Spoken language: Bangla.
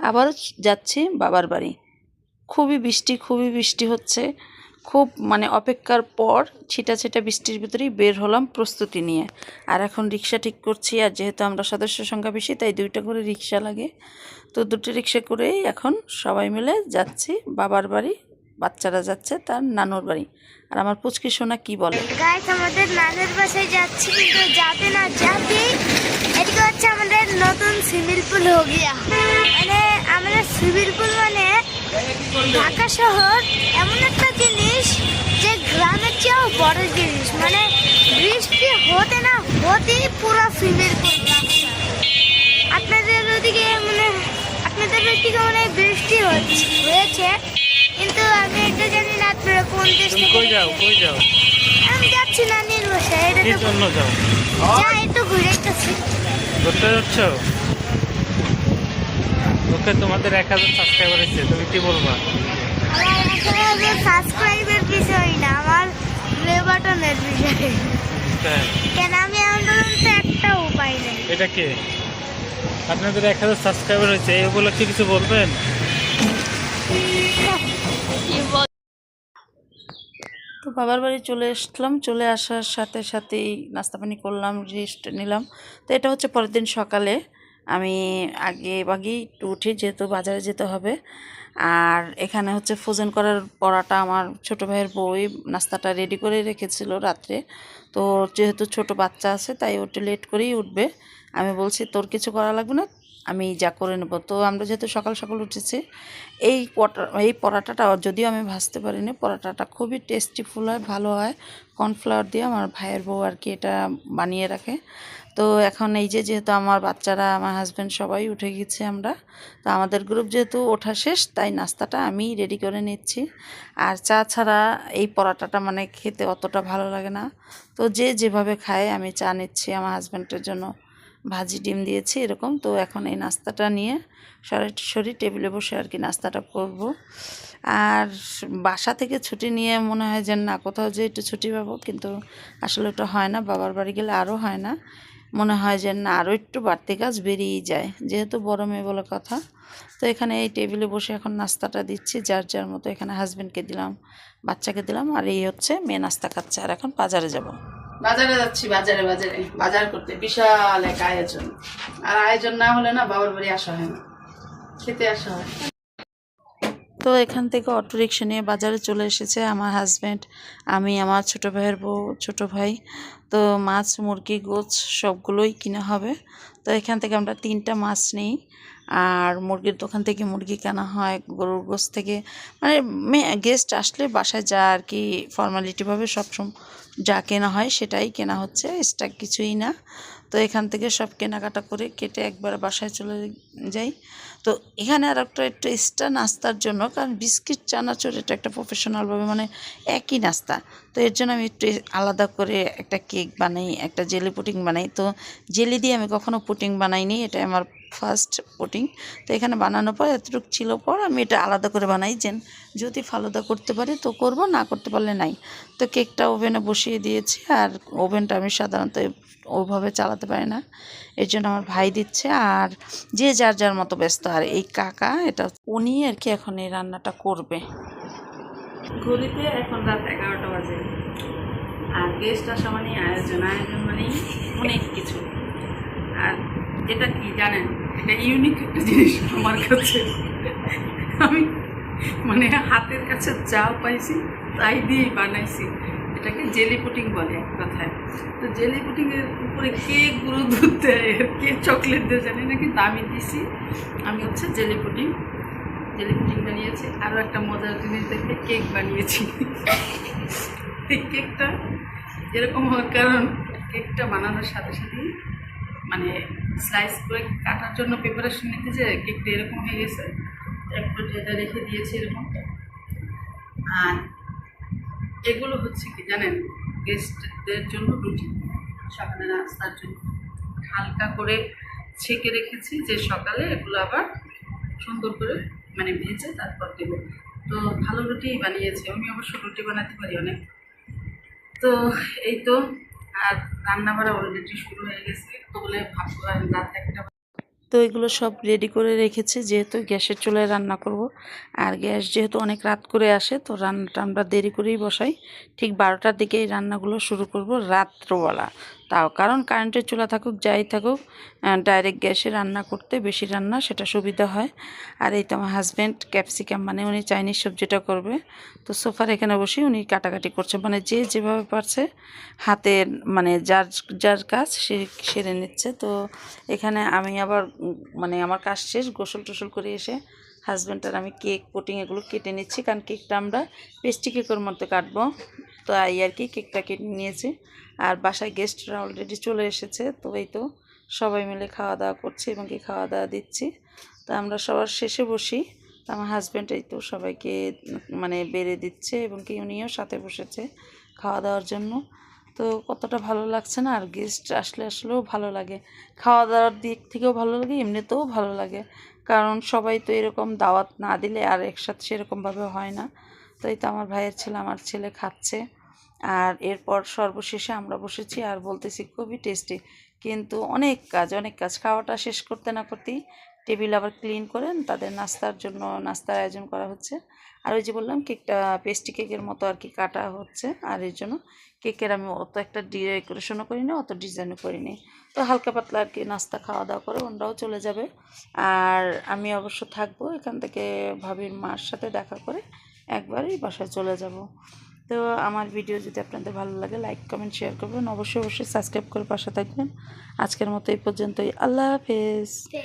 আবারও যাচ্ছি বাবার বাড়ি। খুবই বৃষ্টি হচ্ছে। খুব মানে অপেক্ষার পর ছিটা বৃষ্টির ভিতরেই বের হলাম প্রস্তুতি নিয়ে। আর এখন রিক্সা ঠিক করছি। আর যেহেতু আমরা সদস্য সংখ্যা বেশি, তাই 2টা করে রিক্সা লাগে। তো 2টি রিক্সা করেই এখন সবাই মিলে যাচ্ছি বাবার বাড়ি। বাচ্চারা যাচ্ছে তার নানুর বাড়ি। আর আমার পুচকি সোনা কি বলে, গাইস আমাদের নানুর বাসায় যাচ্ছি, কিন্তু যাতে না যাতে এদিকে হচ্ছে আমাদের নতুন সুইমিং পুল হয়ে গিয়া। মানে আমাদের সুইমিং পুল মানে ঢাকা শহর এমন একটা জিনিস যে গ্রামের চেয়েও বড় জিনিস। মানে বৃষ্টি হতে না হতেই পুরো সুইমিং পুল। আপনাদের ওদিকে মানে আপনাদের ওদিকে মানে বৃষ্টি হয়েছে, কিন্তু আমি এটা জানি না আপনারা কোন দেশ থেকে। কই যাও? আমি যাচ্ছি নানির বাসায়। এটা কি তো জন্য যাও? যা একটু ঘুরে যাচ্ছি। ঘুরতে যাচ্ছ? ওকে, তোমাদের 1000 সাবস্ক্রাইবার হয়েছে, তুমি কি বলবা? আমার সাবস্ক্রাইবের বিষয় না, আমার প্লে বাটনের বিষয়। হ্যাঁ। কেন আমি এখন পর্যন্ত একটা উপায় নেই। এটা কে? আপনাদের 1000 সাবস্ক্রাইবার হয়েছে, এই উপলক্ষে কিছু বলবেন? তো বাবার বাড়ি চলে আসলাম। চলে আসার সাথে সাথেই নাস্তা পানি করলাম, রেস্ট নিলাম। তো এটা হচ্ছে পরের দিন সকালে। আমি আগেই একটু উঠি, যেহেতু বাজারে যেতে হবে। আর এখানে হচ্ছে ফ্রোজেন করার পরাটা আমার ছোটো ভাইয়ের বউই নাস্তাটা রেডি করে রেখেছিল রাত্রে। তো যেহেতু ছোট বাচ্চা আছে, তাই ওটা লেট করেই উঠবে। আমি বলছি তোর কিছু করা লাগবে না, আমি যা করে নেব। তো আমরা যেহেতু সকাল সকাল উঠেছি, এই পরাটাটা যদিও আমি ভাজতে পারিনি, পরাটাটা খুবই টেস্টিফুল হয়, ভালো হয়। কর্নফ্লাওয়ার দিয়ে আমার ভাইয়ের বউ আর কি এটা বানিয়ে রাখে। তো এখন এই যেহেতু আমার বাচ্চারা, আমার হাজব্যান্ড সবাই উঠে গেছে আমরা। তো আমাদের গ্রুপ যেহেতু ওঠা শেষ, তাই নাস্তাটা আমি রেডি করে নিচ্ছি। আর চা ছাড়া এই পরাটাটা মানে খেতে অতটা ভালো লাগে না। তো যে যেভাবে খায়, আমি চা নিচ্ছি, আমার হাজব্যান্ডের জন্য ভাজি ডিম দিয়েছি এরকম। তো এখন এই নাস্তাটা নিয়ে সরাসরি টেবিলে বসে আর কি নাস্তাটা করব। আর বাসা থেকে ছুটি নিয়ে মনে হয় যে না, কোথাও যে একটু ছুটি পাবো, কিন্তু আসলে ওটা হয় না। বাবার বাড়ি গেলে আরও হয় না, মনে হয় যে না আরও একটু বাড়তি কাজ বেরিয়েই যায়, যেহেতু বড় মেয়ে বলে কথা। তো এখানে এই টেবিলে বসে এখন নাস্তাটা দিচ্ছি যার যার মতো। এখানে হাজব্যান্ডকে দিলাম, বাচ্চাকে দিলাম, আর এই হচ্ছে মেয়ে নাস্তা খাচ্ছে। আর এখন বাজারে যাব। বাজারে যাচ্ছি, বাজার করতে। বিশাল এক আয়োজন। আর আয়োজন না হলে না বাবার বাড়ি আসা হয় না, খেতে আসা হয়। তো এখান থেকে অটোরিকশা নিয়ে বাজারে চলে এসেছে আমার হাজব্যান্ড, আমি, আমার ছোটো ভাইয়ের বউ, ছোটো ভাই। তো মাছ, মুরগি, গোছ সবগুলোই কিনা হবে। তো এখান থেকে আমরা 3টা মাছ নিই। আর মুরগির দোকান থেকে মুরগি কেনা হয়, গরুর গোছ থেকে মানে গেস্ট আসলে বাসায় যা আর কি ফর্মালিটিভাবে সবসময় যা কেনা হয় সেটাই কেনা হচ্ছে, এক্সট্রা কিছুই না। তো এখান থেকে সব কেনাকাটা করে কেটে একবার বাসায় চলে যাই। তো এখানে আর একটু এক্সট্রা নাস্তার জন্য, কারণ বিস্কিট চানাচুর এটা একটা প্রফেশনালভাবে মানে একই নাস্তা। তো এর জন্য আমি একটু আলাদা করে একটা কেক বানাই, একটা জেলি পুডিং বানাই। তো জেলি দিয়ে আমি কখনো পুডিং বানাইনি, এটা আমার ফার্স্ট পুডিং। তো এখানে বানানোর পর এতটুকু ছিল পর আমি এটা আলাদা করে বানাই, যে যদি ফালুদা করতে পারি তো করব, না করতে পারলে নাই। তো কেকটা ওভেনে বসিয়ে দিয়েছি। আর ওভেনটা আমি সাধারণত ওইভাবে চালাতে পারি না, এর জন্য আমার ভাই দিচ্ছে। আর যে যার যার মতো ব্যস্ত। আর এই কাকা, এটা উনি আর কি এখন এই রান্নাটা করবে। ঘড়িতে এখন রাত 11টা বাজে। আর গেস্ট আসা মানে আয়োজন মানেই অনেক কিছু। আর এটা কি জানেন, এটা ইউনিক একটা জিনিস আমার কাছে। আমি মানে হাতের কাছে যা পাইছি তাই দিয়েই বানাইছি। এটাকে জেলি পুডিং বলে এক কথায়। তো জেলি পুডিংয়ের উপরে কে গুঁড়ো দুধ দেয়, কে চকলেট দেয় জানি না, কিন্তু আমি দিছি। আমি হচ্ছে জেলি পুডিং বানিয়েছি। আরও একটা মজার জিনিস দেখে কেক বানিয়েছি। এই কেকটা এরকম হওয়ার কারণ, কেকটা বানানোর সাথে সাথেই মানে স্লাইস করে কাটার জন্য প্রিপারেশন নিতে যে কেকটা এরকম হয়ে গেছে। একটু যেটা রেখে দিয়েছি এরকম। আর এগুলো হচ্ছে কি জানেন, গেস্টদের জন্য রুটি, সকালে নাস্তার জন্য হালকা করে ছেঁকে রেখেছি, যে সকালে এগুলো আবার সুন্দর করে মানে ভেজে তারপর দেবো। তো ভালো রুটি বানিয়েছি আমি, অবশ্য রুটি বানাতে পারি অনেক। তো এই তো। আর রান্না বাড়া অলরেডি শুরু হয়ে গেছে। তো বলে ভাবলাম রাত 1টা তো এগুলো সব রেডি করে রেখেছি, যেহেতু গ্যাসের চুলায় রান্না করব। আর গ্যাস যেহেতু অনেক রাত করে আসে, তো রান্নাটা আমরা দেরি করেই বসাই। ঠিক 12টার দিকে এই রান্নাগুলো শুরু করব রাত্রবেলা। তাও কারণ কারেন্টের চুলা থাকুক যাই থাকুক, ডাইরেক্ট গ্যাসে রান্না করতে বেশি রান্না সেটা সুবিধা হয়। আর এই তো আমার হাজব্যান্ড ক্যাপসিকাম, মানে উনি চাইনিজ সবজিটা করবে। তো সোফার এখানে বসে উনি কাটাকাটি করছে, মানে যে যেভাবে পারছে হাতের, মানে যার যার কাজ সে সেরে নিচ্ছে। তো এখানে আমি আবার মানে আমার কাজ শেষ, গোসল টোসল করে এসে হাজব্যান্ড আর আমি কেক পুডিং এগুলো কেটে নিচ্ছি, কারণ কেকটা আমরা পেস্ট্রি কেকের মধ্যে কাটবো। তো এই আর কি কেকটা কেটে নিয়েছি। আর বাসায় গেস্টরা অলরেডি চলে এসেছে। তো এই তো সবাই মিলে খাওয়া দাওয়া করছি এবং কি খাওয়া দাওয়া দিচ্ছি। তো আমরা সবার শেষে বসি। তো আমার হাজব্যান্ড এই তো সবাইকে মানে বেড়ে দিচ্ছে এবং কি উনিও সাথে বসেছে খাওয়া দাওয়ার জন্য। তো কতটা ভালো লাগছে না, আর গেস্ট আসলেও ভালো লাগে, খাওয়া দাওয়ার দিক থেকেও ভালো লাগে, এমনিতেও ভালো লাগে। কারণ সবাই তো এরকম দাওয়াত না দিলে আর একসাথে সেরকমভাবে হয় না। তো এই তো আমার ভাইয়ের ছেলে, আমার ছেলে খাচ্ছে। আর এরপর সর্বশেষে আমরা বসেছি আর বলতেছি খুবই টেস্টি, কিন্তু অনেক কাজ খাওয়াটা শেষ করতে না করতেই টেবিল আবার ক্লিন করেন, তাদের নাস্তার জন্য নাস্তার আয়োজন করা হচ্ছে। আর ওই যে বললাম কেকটা পেস্ট্রি কেকের মতো আর কি কাটা হচ্ছে, আর এর জন্য কেকের আমি অত একটা ডেকোরেশনও করি না, অত ডিজাইনও করিনি। তো হালকা পাতলা আর কি নাস্তা খাওয়া দাওয়া করে ওনারাও চলে যাবে। আর আমি অবশ্য থাকবো, এখান থেকে ভাবির মার সাথে দেখা করে একবারেই বাসায় চলে যাব। তো আমার ভিডিও যদি আপনাদের ভালো লাগে লাইক কমেন্ট শেয়ার করবেন, অবশ্যই সাবস্ক্রাইব করে পাশে থাকবেন। আজকের মতো এই পর্যন্তই, আল্লাহ হাফেজ।